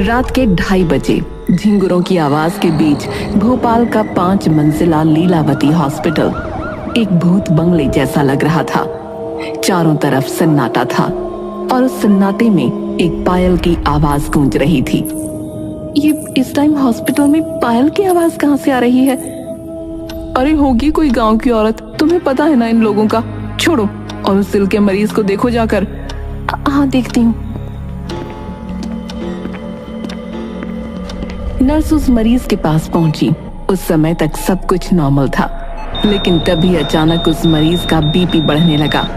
रात के 2:30 बजे झिंगुरों की आवाज के बीच भोपाल का 5 मंजिला लीलावती हॉस्पिटल एक भूत बंगले जैसा लग रहा था। चारों तरफ सन्नाटा था और उस सन्नाटे में एक पायल की आवाज गूंज रही थी। ये इस टाइम हॉस्पिटल में पायल की आवाज कहाँ से आ रही है? अरे होगी कोई गांव की औरत, तुम्हें पता है ना इन लोगों का। छोड़ो और उस दिल के मरीज को देखो जाकर। हाँ देखती हूँ। नर्स उस मरीज के पास पहुंची। उस समय तक सब कुछ नॉर्मल था, लेकिन तभी अचानक उस मरीज का बीपी बढ़ने लगा।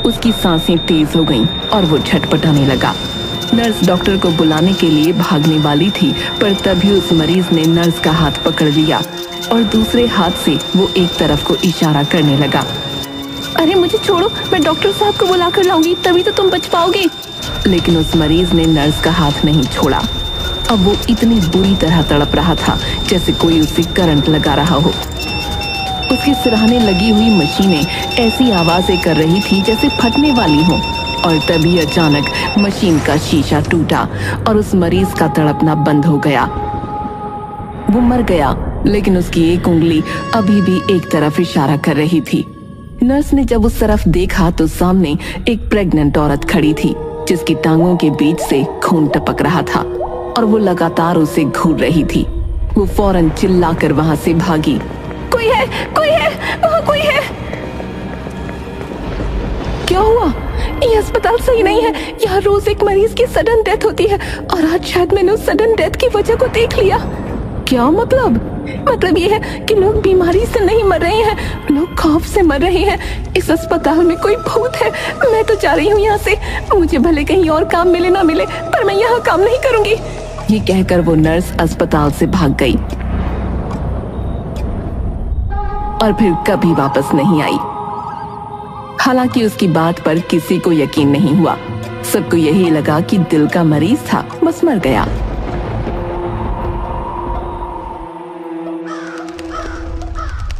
उसकी सांसें तेज हो गईं और वो छटपटाने लगा। नर्स डॉक्टर को बुलाने के लिए भागने वाली थी, पर तभी उस मरीज ने नर्स का हाथ पकड़ लिया और दूसरे हाथ से वो एक तरफ को इशारा करने लगा। अरे मुझे छोड़ो, मैं डॉक्टर साहब को बुला कर लाऊंगी, तभी तो तुम बच पाओगे। लेकिन उस मरीज ने नर्स का हाथ नहीं छोड़ा। अब वो इतनी बुरी तरह तड़प रहा था जैसे कोई उसे करंट लगा रहा हो। उसके सिरहाने लगी हुई मशीनें ऐसी आवाजें कर रही थी जैसे फटने वाली हो। और तभी अचानक मशीन का शीशा टूटा और उस मरीज का तड़पना बंद हो गया। वो मर गया, लेकिन उसकी एक उंगली अभी भी एक तरफ इशारा कर रही थी। नर्स ने जब उस तरफ देखा तो सामने एक प्रेग्नेंट औरत खड़ी थी, जिसकी टांगों के बीच से खून टपक रहा था और वो लगातार उसे घूर रही थी। वो फौरन चिल्लाकर वहां से भागी। कोई है, वहां कोई है। क्या हुआ? ये अस्पताल सही नहीं है। यहाँ रोज एक मरीज की सडन डेथ होती है और आज शायद मैंने उस सडन डेथ की वजह को देख लिया। क्या मतलब? मतलब ये है कि लोग बीमारी से नहीं मर रहे हैं, लोग खौफ से मर रहे हैं। इस अस्पताल में कोई भूत है। मैं तो जा रही हूँ यहाँ से। मुझे भले कहीं और काम मिले ना मिले, पर मैं यहाँ काम नहीं करूंगी। ये कहकर वो नर्स अस्पताल से भाग गई और फिर कभी वापस नहीं आई। हालांकि उसकी बात पर किसी को यकीन नहीं हुआ। सबको यही लगा कि दिल का मरीज था, बस मर गया।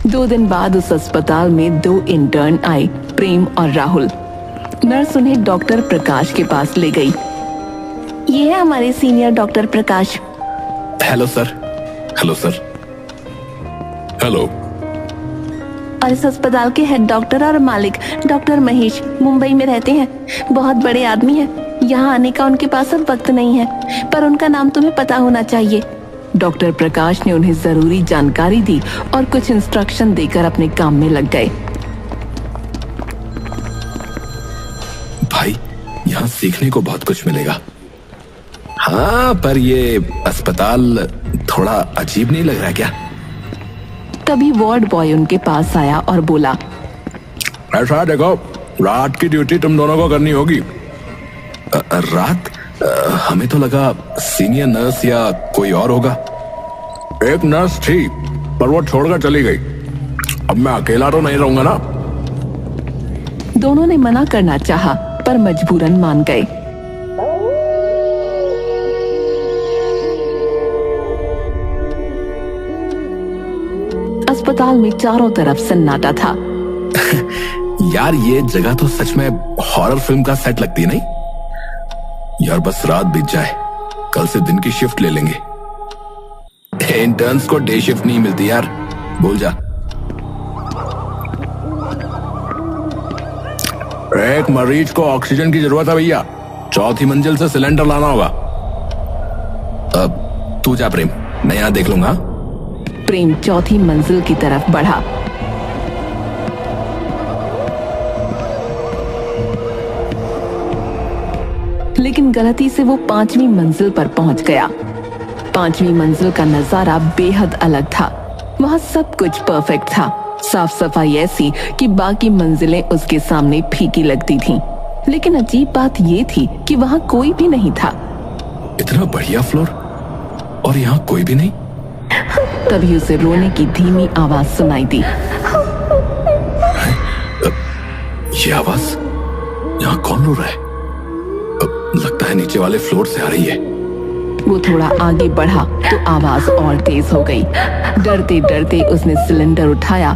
दो दिन बाद उस अस्पताल में 2 इंटर्न आए, प्रेम और राहुल। नर्स उन्हें डॉक्टर प्रकाश के पास ले गई। ये है हमारे senior doctor Prakash. Hello sir. Hello sir. Hello. और इस अस्पताल के हेड डॉक्टर और मालिक डॉक्टर महेश मुंबई में रहते हैं। बहुत बड़े आदमी हैं। यहाँ आने का उनके पास अब वक्त नहीं है, पर उनका नाम तुम्हें पता होना चाहिए। डॉक्टर प्रकाश ने उन्हें जरूरी जानकारी दी और कुछ इंस्ट्रक्शन देकर अपने काम में लग गए। भाई, यहाँ सीखने को बहुत कुछ मिलेगा। हाँ, पर ये अस्पताल थोड़ा अजीब नहीं लग रहा क्या? तभी वार्ड बॉय उनके पास आया और बोला, ऐसा देखो, रात की ड्यूटी तुम दोनों को करनी होगी। रात? हमें तो लगा सीनियर नर्स या कोई और होगा। एक नर्स थी, पर वो छोड़कर चली गई। अब मैं अकेला तो नहीं रहूंगा ना। दोनों ने मना करना चाहा, पर मजबूरन मान गए। अस्पताल में चारों तरफ सन्नाटा था। यार, ये जगह तो सच में हॉरर फिल्म का सेट लगती है नहीं? यार बस रात बीत जाए, कल से दिन की शिफ्ट ले लेंगे। इंटर्न्स को डे शिफ्ट नहीं मिलती यार, भूल जा। एक मरीज को ऑक्सीजन की जरूरत है भैया, 4थी मंजिल से सिलेंडर लाना होगा। अब तू जा प्रेम, मैं यहां देख लूंगा। प्रेम 4थी मंजिल की तरफ बढ़ा। लेकिन गलती से वो 5वीं मंजिल पर पहुंच गया। 5वीं मंजिल का नजारा बेहद अलग था। वहां सब कुछ परफेक्ट था। साफ सफाई ऐसी कि बाकी मंजिलें उसके सामने फीकी लगती थीं। लेकिन अजीब बात ये थी कि वहां कोई भी नहीं था। इतना बढ़िया फ्लोर और यहाँ कोई भी नहीं। तभी उसे रोने की धीमी आवाज सुनाई दी। ये आवाज, यहाँ कौन रो रहा है? लगता है नीचे वाले फ्लोर से आ रही है। वो थोड़ा आगे बढ़ा तो आवाज और तेज हो गई। डरते डरते उसने सिलेंडर उठाया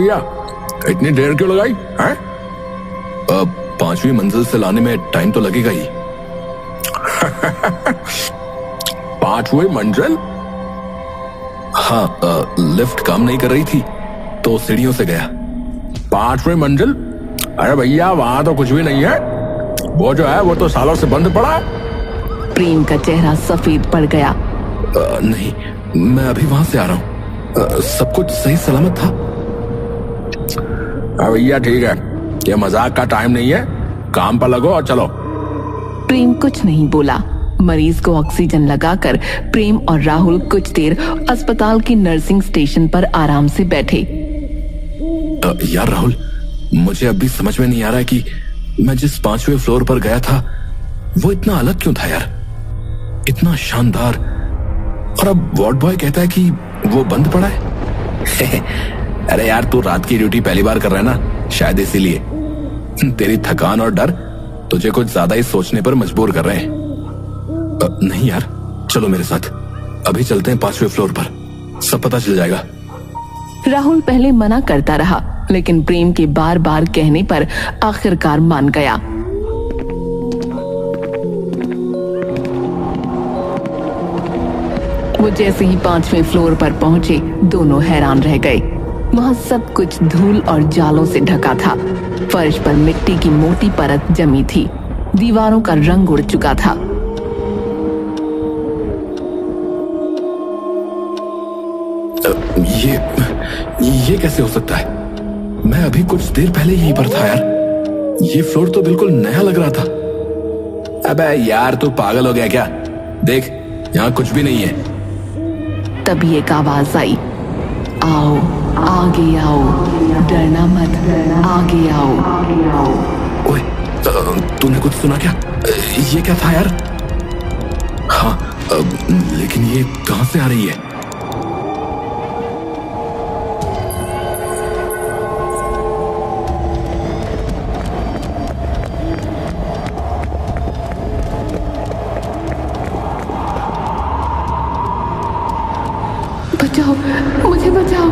भैया, इतनी देर क्यों लगाई हैं? 5वीं मंजिल से लाने में टाइम तो लगेगा ही। 5वीं मंजिल? हाँ, लिफ्ट काम नहीं कर रही थी तो सीढ़ियों से गया। 5वीं मंजिल? अरे भैया, वहां तो कुछ भी नहीं है, वो जो है वो तो सालों से बंद पड़ा है। प्रेम का चेहरा सफेद पड़ गया। नहीं, मैं अभी वहां से आ रहा हूँ, सब कुछ सही सलामत था। भैया ठीक है, ये मजाक का टाइम नहीं है, काम पर लगो और चलो। प्रेम कुछ नहीं बोला। मरीज को ऑक्सीजन लगाकर प्रेम और राहुल कुछ देर अस्पताल की नर्सिंग स्टेशन पर आराम से बैठे। यार राहुल, मुझे अभी समझ में नहीं आ रहा है कि मैं जिस 5वें फ्लोर पर गया था वो इतना अलग क्यों था यार, इतना शानदार, और अब वार्ड बॉय कहता है कि वो बंद पड़ा है। अरे यार, तू रात की ड्यूटी पहली बार कर रहा है ना, शायद इसीलिए तेरी थकान और डर तुझे कुछ ज्यादा ही सोचने पर मजबूर कर रहे हैं। नहीं यार, चलो मेरे साथ, अभी चलते हैं 5वें फ्लोर पर, सब पता चल जाएगा। राहुल पहले मना करता रहा, लेकिन प्रेम के बार बार कहने पर आखिरकार मान गया। वो जैसे ही 5वें फ्लोर पर पहुंचे, दोनों हैरान रह गए। वहां सब कुछ धूल और जालों से ढका था। फर्श पर मिट्टी की मोटी परत जमी थी, दीवारों का रंग उड़ चुका था। ये कैसे हो सकता है? मैं अभी कुछ देर पहले यहीं पर था यार, ये फ्लोर तो बिल्कुल नया लग रहा था। अबे यार, तू पागल हो गया क्या? देख, यहाँ कुछ भी नहीं है। तभी एक आवाज आई, आओ आगे आओ, डरना मत, आगे आओ। ओए, तूने कुछ सुना क्या? ये क्या था यार? हाँ, लेकिन ये कहां से आ रही है? बचाओ, मुझे बचाओ।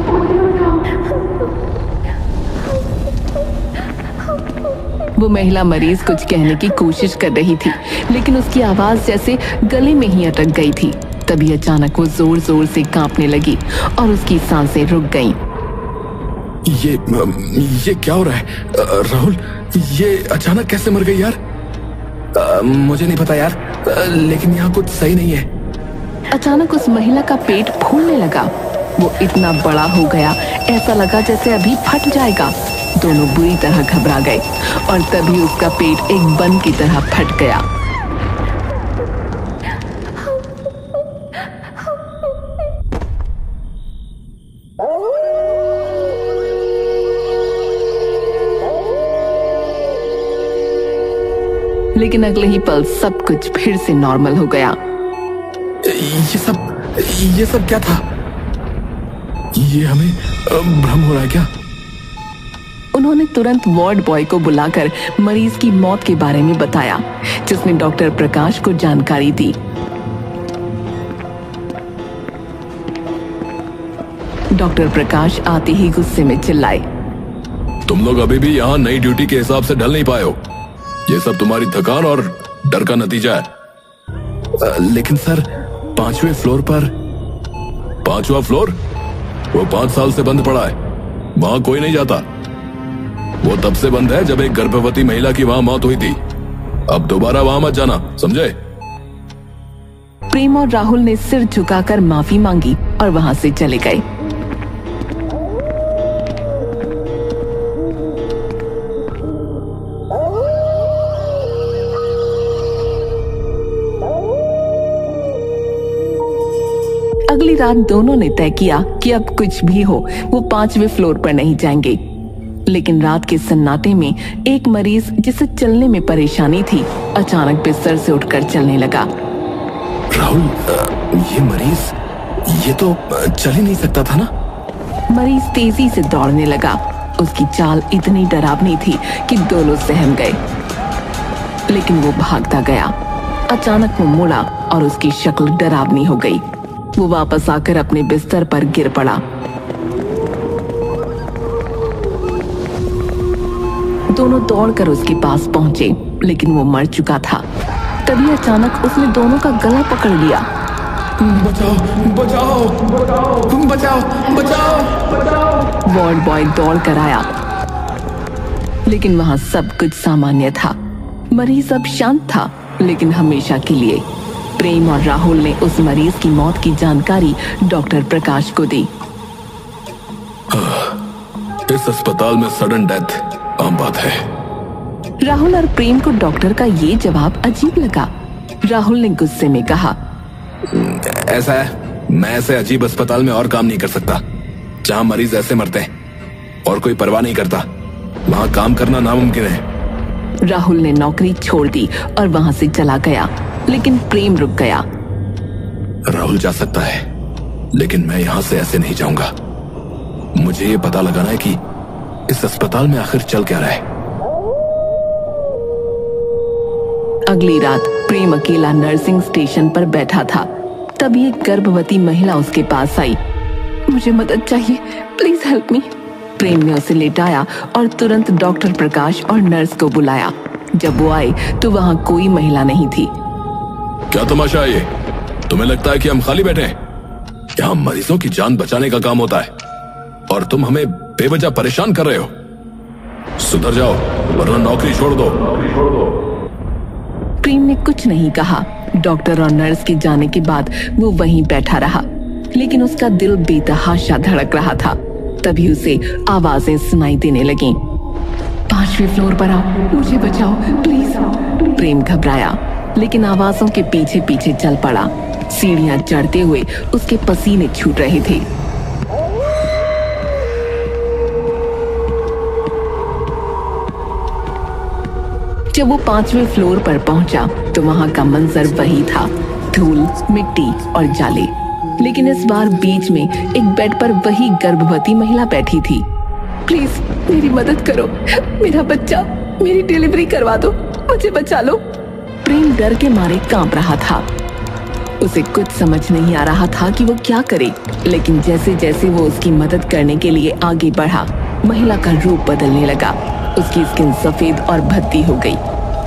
वो महिला मरीज कुछ कहने की कोशिश कर रही थी, लेकिन उसकी आवाज जैसे गले में ही अटक गई थी। तभी अचानक वो जोर जोर से कांपने लगी और उसकी सांसें रुक गईं। ये क्या हो रहा है? राहुल, ये अचानक कैसे मर गई यार? मुझे नहीं पता यार, लेकिन यहाँ कुछ सही नहीं है। अचानक उस महिला का पेट फूलने लगा। वो इतना बड़ा हो गया, ऐसा लगा जैसे अभी फट जाएगा। दोनों बुरी तरह घबरा गए और तभी उसका पेट एक बन की तरह फट गया। लेकिन अगले ही पल सब कुछ फिर से नॉर्मल हो गया। ये सब क्या था? ये हमें भ्रम हो रहा है क्या? उन्होंने तुरंत वार्ड बॉय को बुलाकर मरीज की मौत के बारे में बताया, जिसने डॉक्टर प्रकाश को जानकारी दी। डॉक्टर प्रकाश आते ही गुस्से में चिल्लाए, तुम लोग अभी भी यहाँ नई ड्यूटी के हिसाब से ढल नहीं पाए हो। ये सब तुम्हारी थकान और डर का नतीजा है। लेकिन सर, 5वें फ्लोर पर। 5वां फ्लोर? वो 5 साल से बंद पड़ा है, वहां कोई नहीं जाता। वो तब से बंद है जब एक गर्भवती महिला की वहां मौत हुई थी। अब दोबारा वहां मत जाना, समझे? प्रेम और राहुल ने सिर झुकाकर माफी मांगी और वहां से चले गए। अगली रात दोनों ने तय किया कि अब कुछ भी हो, वो 5वें फ्लोर पर नहीं जाएंगे। लेकिन रात के सन्नाटे में एक मरीज जिसे चलने में परेशानी थी, अचानक बिस्तर से उठकर चलने लगा। राहुल, ये मरीज, ये तो चल ही नहीं सकता था ना? मरीज तेजी से दौड़ने लगा। उसकी चाल इतनी डरावनी थी कि दोनों सहम गए। लेकिन वो भागता गया। अचानक वो मुड़ा और उसकी शक्ल डरावनी हो गई। वो वापस आकर अपने बिस्तर पर गिर पड़ा। दोनों दौड़कर उसके पास पहुंचे, लेकिन वो मर चुका था। तभी अचानक उसने दोनों का गला पकड़ लिया। बचाओ बचाओ बचाओ बचाओ। वार्ड बॉय दौड़ कर आया, लेकिन वहां सब कुछ सामान्य था। मरीज अब शांत था, लेकिन हमेशा के लिए। प्रेम और राहुल ने उस मरीज की मौत की जानकारी डॉक्टर प्रकाश को दी। इस अस्पताल में सडन डेथ आम बात है। राहुल और प्रेम को डॉक्टर का ये जवाब अजीब लगा। राहुल ने गुस्से में कहा, ऐसा है, मैं ऐसे अजीब अस्पताल में और काम नहीं कर सकता जहां मरीज ऐसे मरते हैं और कोई परवाह नहीं करता। वहां काम करना नामुमकिन है। राहुल ने नौकरी छोड़ दी और वहां से चला गया, लेकिन प्रेम रुक गया। राहुल जा सकता है, लेकिन मैं यहां से ऐसे नहीं जाऊंगा। मुझे ये पता लगाना है कि इस अस्पताल में आखिर चल क्या रहा है। अगली रात प्रेम अकेला नर्सिंग स्टेशन पर बैठा था। तभी एक गर्भवती महिला उसके पास आई। मुझे मदद चाहिए, प्लीज हेल्प मी। प्रेम ने उसे लेटाया और तुरंत डॉक्टर प्रकाश और नर्स को बुलाया। जब वो आए तो वहां कोई महिला नहीं थी। क्या तमाशा है ये? तुम्हें लगता है कि हम खाली बैठे हैं? यहाँ मरीजों की जान बचाने का काम होता है और तुम हमें बेवजह परेशान कर रहे हो। सुधर जाओ वरना नौकरी छोड़ दो। प्रेम ने कुछ नहीं कहा। डॉक्टर और नर्स के जाने के बाद वो वहीं बैठा रहा, लेकिन उसका दिल बेतहाशा धड़क रहा था। तभी उसे आवाजें सुनाई देने लगीं। 5वें फ्लोर पर आओ, मुझे बचाओ प्लीज। प्रेम घबराया, लेकिन आवाजों के पीछे पीछे चल पड़ा। सीढ़ियां चढ़ते हुए उसके पसीने छूट रहे थे। जब वो 5वें फ्लोर पर पहुंचा तो वहां का मंजर वही था, धूल, मिट्टी और जाले। लेकिन इस बार बीच में एक बेड पर वही गर्भवती महिला बैठी थी। प्लीज मेरी मदद करो, मेरा बच्चा, मेरी डिलीवरी करवा दो, मुझे बचा लो। प्रेम डर के मारे कांप रहा था। उसे कुछ समझ नहीं आ रहा था कि वो क्या करे, लेकिन जैसे जैसे वो उसकी मदद करने के लिए आगे बढ़ा, महिला का रूप बदलने लगा। उसकी स्किन सफेद और भद्दी हो गई,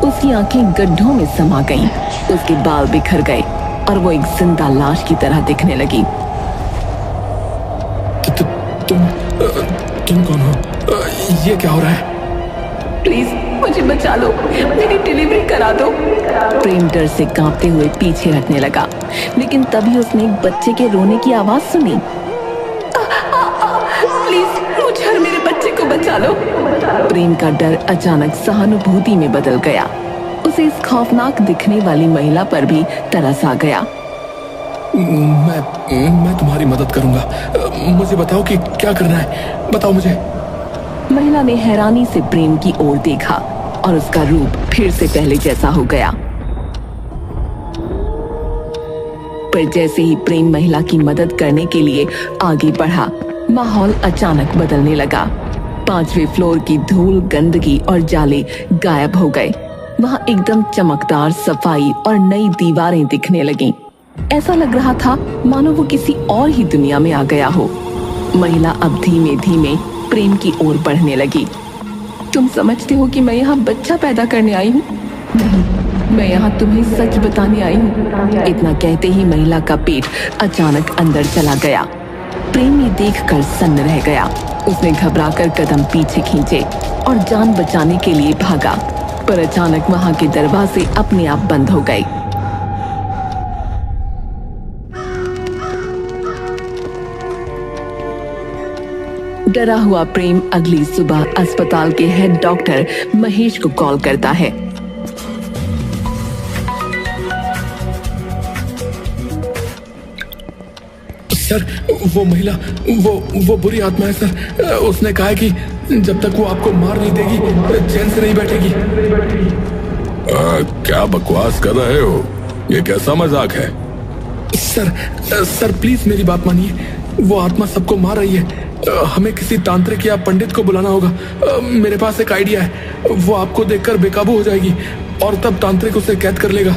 उसकी आंखें गड्ढों में समा गईं, उसके बाल बिखर गए और वो एक जिंदा लाश की तरह दिखने लगी। तुम कौन हो? ये क्या हो रहा है? प्लीज मुझे बचा लो, मेरी डिलीवरी करा दो। प्रेम डर से कांपते हुए पीछे हटने लगा, लेकिन तभी उसने एक बच्चे के रोने की आवाज सुनी। प्लीज मुझे और मेरे बच्चे को बचा लो। प्रेम का डर अचानक सहानुभूति में बदल गया। उसे इस खौफनाक दिखने वाली महिला पर भी तरस आ गया। मैं तुम्हारी मदद करूंगा। मुझे बताओ कि क्या करना है, बताओ मुझे। महिला ने हैरानी से प्रेम की ओर देखा और उसका रूप फिर से पहले जैसा हो गया। पर जैसे ही प्रेम महिला की मदद करने के लिए आगे बढ़ा, माहौल अचानक बदलने लगा। 5वें फ्लोर की धूल, गंदगी और जाले गायब हो गए। वहां एकदम चमकदार सफाई और नई दीवारें दिखने लगीं। ऐसा लग रहा था मानो वो किसी और ही दुनिया में आ गया हो। महिला अब धीमे धीमे प्रेम की ओर बढ़ने लगी। तुम समझते हो कि मैं यहाँ बच्चा पैदा करने आई हूँ? नहीं, मैं यहाँ तुम्हें सच बताने आई हूँ। इतना कहते ही महिला का पेट अचानक अंदर चला गया। प्रेम ये देखकर सन्न रह गया। उसने घबराकर कदम पीछे खींचे और जान बचाने के लिए भागा, पर अचानक वहां के दरवाजे अपने आप बंद हो गए। डरा हुआ प्रेम अगली सुबह अस्पताल के हेड डॉक्टर महेश को कॉल करता है। सर, वो महिला, वो बुरी आत्मा है सर। उसने कहा है कि जब तक वो आपको मार नहीं देगी चैन से नहीं बैठेगी। क्या बकवास कर रहे हो? ये कैसा मजाक है? सर प्लीज मेरी बात मानिए। वो आत्मा सबको मार रही है। हमें किसी तांत्रिक या पंडित को बुलाना होगा। मेरे पास एक आइडिया है। वो आपको देखकर बेकाबू हो जाएगी और तब तांत्रिक उसे कैद कर लेगा।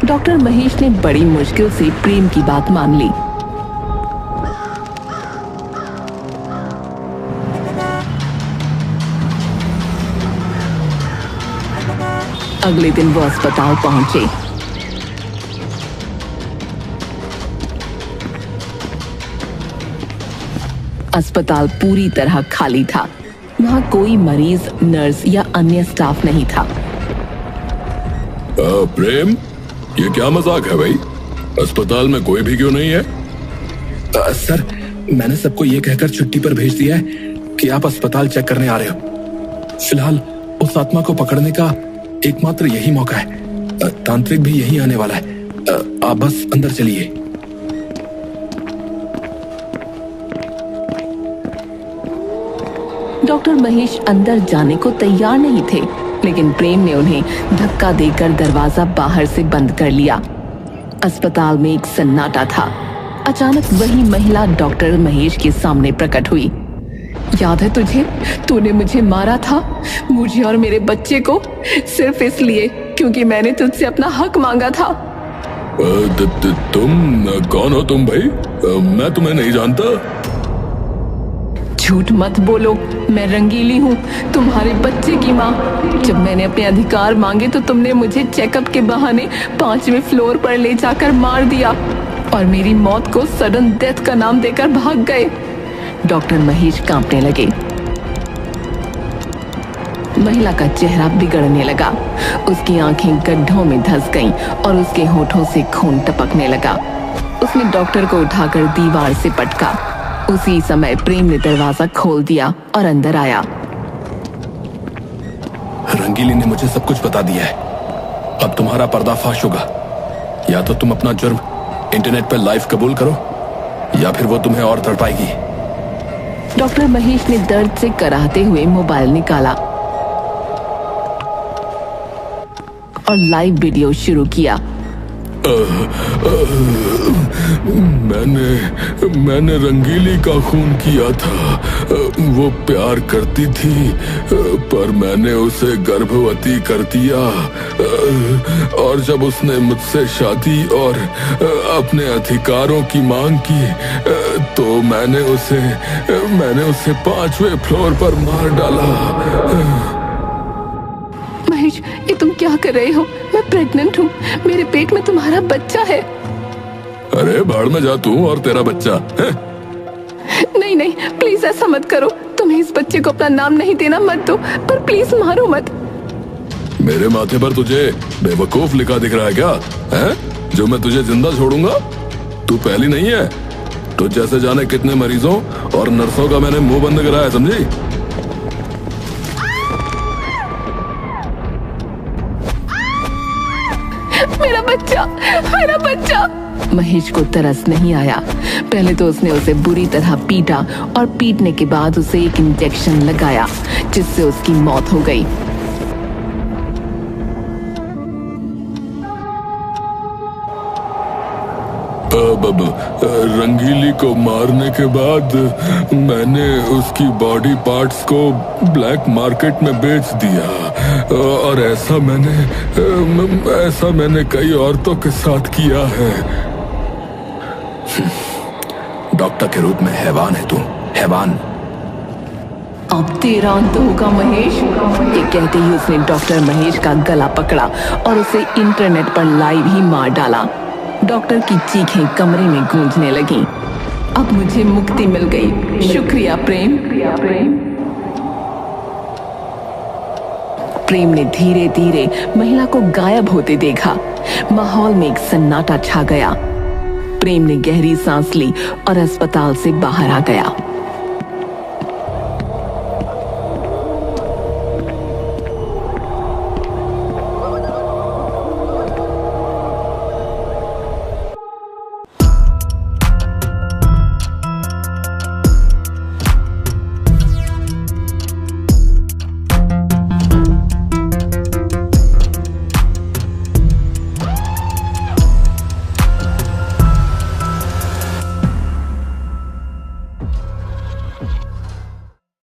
डॉक्टर महेश ने बड़ी मुश्किल से प्रेम की बात मान ली। अगले दिन वो अस्पताल पहुंचे। अस्पताल पूरी तरह खाली था। वहां कोई मरीज, नर्स या अन्य स्टाफ नहीं था। प्रेम, ये क्या मजाक है भाई? अस्पताल में कोई भी क्यों नहीं है? सर, मैंने सबको ये कहकर छुट्टी पर भेज दिया है कि आप अस्पताल चेक करने आ रहे हो। फिलहाल उस आत्मा को पकड़ने का एकमात्र यही मौका है। तांत्रिक भी यही आने वाला है। आप बस अंदर चलिए। डॉक्टर महेश अंदर जाने को तैयार नहीं थे, लेकिन प्रेम ने उन्हें धक्का देकर दरवाजा बाहर से बंद कर लिया। अस्पताल में एक सन्नाटा था। अचानक वही महिला डॉक्टर महेश के सामने प्रकट हुई। याद है तुझे? तूने मुझे मारा था, मुझे और मेरे बच्चे को, सिर्फ इसलिए क्योंकि मैंने तुझसे अपना हक मांगा था। तुम कौन हो तुम भाई? मैं तुम्हें नहीं जानता। झूठ मत बोलो, मैं रंगीली हूँ, तुम्हारे बच्चे की माँ। जब मैंने अपने अधिकार मांगे तो तुमने मुझे चेकअप के बहाने 5वें फ्लोर पर ले जाकर मार दिया और मेरी मौत को सडन डेथ का नाम देकर भाग गए। डॉक्टर महेश कांपने लगे। महिला का चेहरा बिगड़ने लगा। उसकी आंखें गड्ढों में धंस गईं और उसके होठों से खून टपकने लगा। उसने डॉक्टर को उठाकर दीवार से पटका। उसी समय प्रेम ने दरवाजा खोल दिया और अंदर आया। रंगीली ने मुझे सब कुछ बता दिया है। अब तुम्हारा पर्दाफाश होगा। या तो तुम अपना जुर्म इंटरनेट पर लाइव कबूल करो, या फिर वो तुम्हें और तड़पाएगी। डॉक्टर महेश ने दर्द से कराहते हुए मोबाइल निकाला और लाइव वीडियो शुरू किया। मैंने रंगीली का खून किया था। वो प्यार करती थी, पर मैंने उसे गर्भवती कर दिया। और जब उसने मुझसे शादी और अपने अधिकारों की मांग की, तो मैंने उसे 5वें फ्लोर पर मार डाला। महेश, ये तुम क्या कर रहे हो? मैं प्रेग्नेंट हूँ, मेरे पेट में तुम्हारा बच्चा है। अरे भाड़ में जा तू और तेरा बच्चा है? नहीं नहीं, प्लीज ऐसा मत करो। तुम्हें इस बच्चे को अपना नाम नहीं देना मत दो, पर प्लीज मारो मत। मेरे माथे पर तुझे बेवकूफ लिखा दिख रहा है क्या? है जो मैं तुझे जिंदा छोड़ूंगा? तू पहली नहीं है। तो जैसे जाने कितने मरीजों और नर्सों का मैंने मुंह बंद कराया, समझी? मेरा बच्चा, मेरा बच्चा। महेश को तरस नहीं आया। पहले तो उसने उसे बुरी तरह पीटा और पीटने के बाद उसे एक इंजेक्शन लगाया, जिससे उसकी मौत हो गई। रंगीली को मारने के बाद मैंने उसकी बॉडी पार्ट्स को ब्लैक मार्केट में बेच दिया, और ऐसा मैंने कई औरतों के साथ किया है। डॉक्टर के रूप में हैवान है तू, हैवान। अब तेरा अंत होगा महेश। ये कहते ही उसने डॉक्टर महेश का गला पकड़ा और उसे इंटरनेट पर लाइव ही मार डाला। डॉक्टर की चीखें कमरे में गूंजने लगीं। अब मुझे मुक्ति मिल गई। शुक्रिया प्रेम। प्रेम ने धीरे धीरे महिला को गायब होते देखा। माहौल में एक सन्नाटा छा गया। प्रेम ने गहरी सांस ली और अस्पताल से बाहर आ गया।